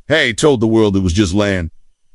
Hey, told the world it was just land.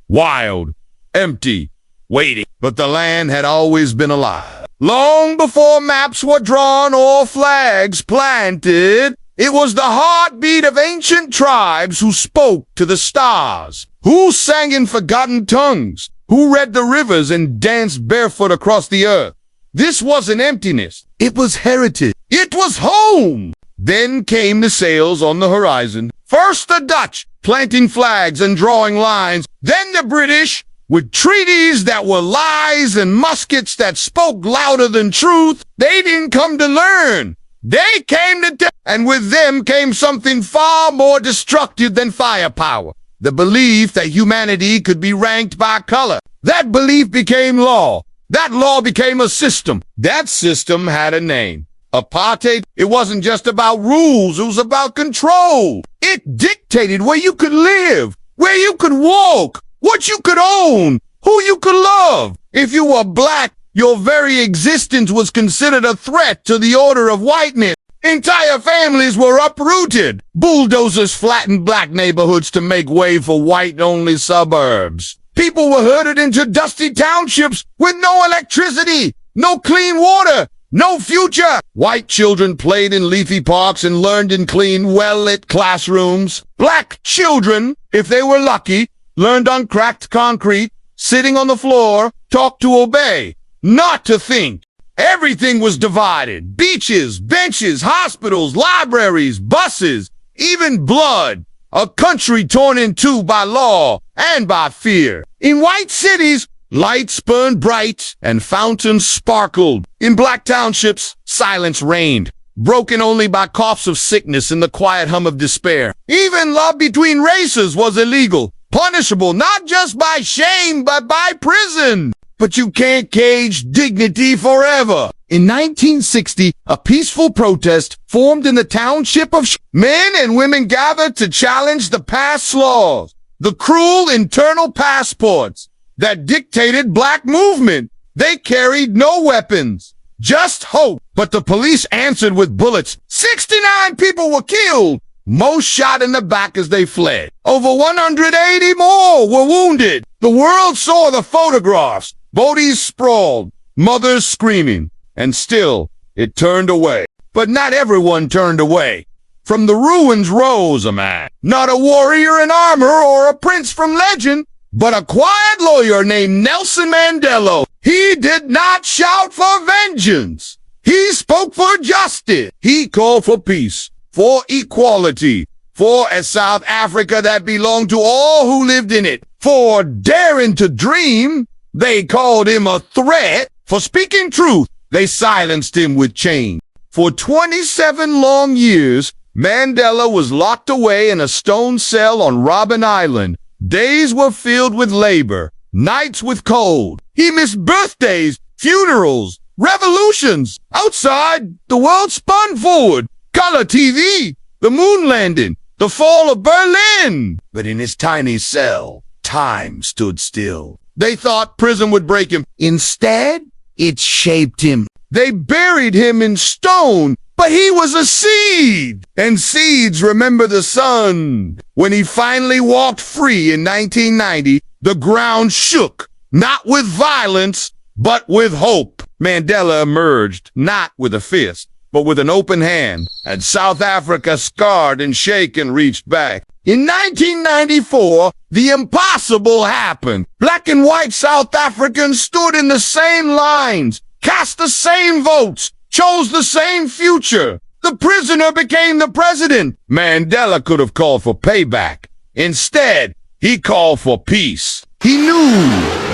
Wild, empty, waiting. But the land had always been alive. Long before maps were drawn or flags planted, it was the heartbeat of ancient tribes who spoke to the stars, who sang in forgotten tongues, who read the rivers and danced barefoot across the earth. This wasn't emptiness. It was heritage. It was home. Then came the sails on the horizon. First the Dutch, planting flags and drawing lines. Then the British, with treaties that were lies and muskets that spoke louder than truth. They didn't come to learn. They came to and with them came something far more destructive than firepower. The belief that humanity could be ranked by color. That belief became law. That law became a system. That system had a name. Apartheid. It wasn't just about rules. It was about control. It dictated where you could live, where you could walk, what you could own, who you could love. If you were black, your very existence was considered a threat to the order of whiteness. Entire families were uprooted. Bulldozers flattened black neighborhoods to make way for white-only suburbs. People were herded into dusty townships with no electricity, no clean water, no future. White children played in leafy parks and learned in clean, well-lit classrooms. Black children, if they were lucky, learned on cracked concrete, sitting on the floor, taught to obey, not to think. Everything was divided. Beaches, benches, hospitals, libraries, buses, even blood. A country torn in two by law and by fear. In white cities, lights burned bright and fountains sparkled. In black townships, silence reigned, broken only by coughs of sickness and the quiet hum of despair. Even love between races was illegal, punishable not just by shame but by prison. But you can't cage dignity forever. In 1960, a peaceful protest formed in the township of Men and women gathered to challenge the past laws, the cruel internal passports that dictated black movement. They carried no weapons, just hope. But the police answered with bullets. 69 people were killed, most shot in the back as they fled. Over 180 more were wounded. The world saw the photographs. Bodies sprawled, mothers screaming, and still it turned away. But not everyone turned away. From the ruins rose a man, not a warrior in armor or a prince from legend, but a quiet lawyer named Nelson Mandela. He did not shout for vengeance. He spoke for justice. He called for peace, for equality, for a South Africa that belonged to all who lived in it, for daring to dream. They called him a threat. For speaking truth, they silenced him with chains. For 27 long years, Mandela was locked away in a stone cell on Robben Island. Days were filled with labor, nights with cold. He missed birthdays, funerals, revolutions. Outside, the world spun forward. Color TV, the moon landing, the fall of Berlin. But in his tiny cell, time stood still. They thought prison would break him. Instead, it shaped him. They buried him in stone, but he was a seed. And seeds remember the sun. When he finally walked free in 1990, the ground shook, not with violence, but with hope. Mandela emerged, not with a fist, but with an open hand, and South Africa, scarred and shaken, reached back. In 1994, the impossible happened. Black and white South Africans stood in the same lines, cast the same votes, chose the same future. The prisoner became the president. Mandela could have called for payback. Instead, he called for peace. He knew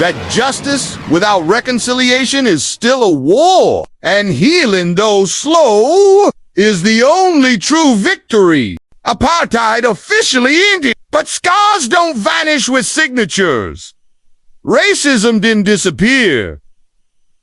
that justice without reconciliation is still a war, and healing, though slow, is the only true victory. Apartheid officially ended, but scars don't vanish with signatures. Racism didn't disappear.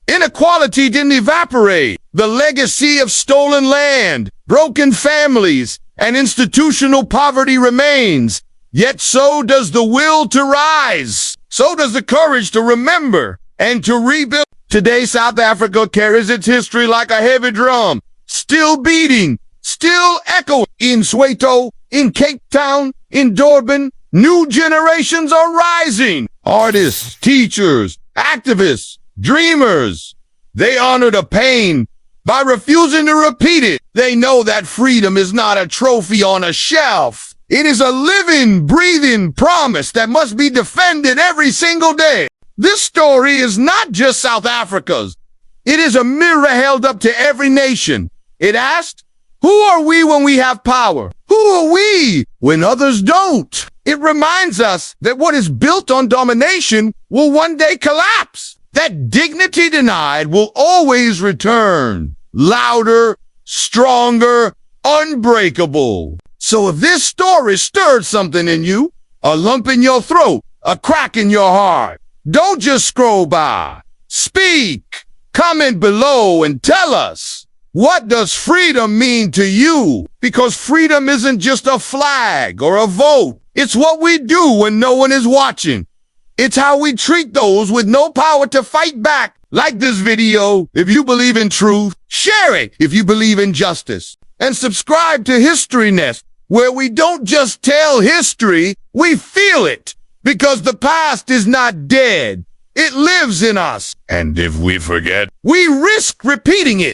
Inequality didn't evaporate. The legacy of stolen land, broken families, and institutional poverty remains. Yet so does the will to rise. So does the courage to remember and to rebuild. Today, South Africa carries its history like a heavy drum, still beating, still echoing in Soweto, in Cape Town, in Durban, New generations are rising. Artists, teachers, activists, dreamers. They honor the pain by refusing to repeat it. They know that freedom is not a trophy on a shelf. It is a living, breathing promise that must be defended every single day. This story is not just South Africa's. It is a mirror held up to every nation. It asked, who are we when we have power? Who are we when others don't? It reminds us that what is built on domination will one day collapse. That dignity denied will always return. Louder, stronger, unbreakable. So if this story stirred something in you, a lump in your throat, a crack in your heart, don't just scroll by. Speak. Comment below and tell us, what does freedom mean to you? Because freedom isn't just a flag or a vote. It's what we do when no one is watching. It's how we treat those with no power to fight back. Like this video if you believe in truth. Share it if you believe in justice. And subscribe to History Nest, where we don't just tell history, we feel it. Because the past is not dead. It lives in us. And if we forget, we risk repeating it.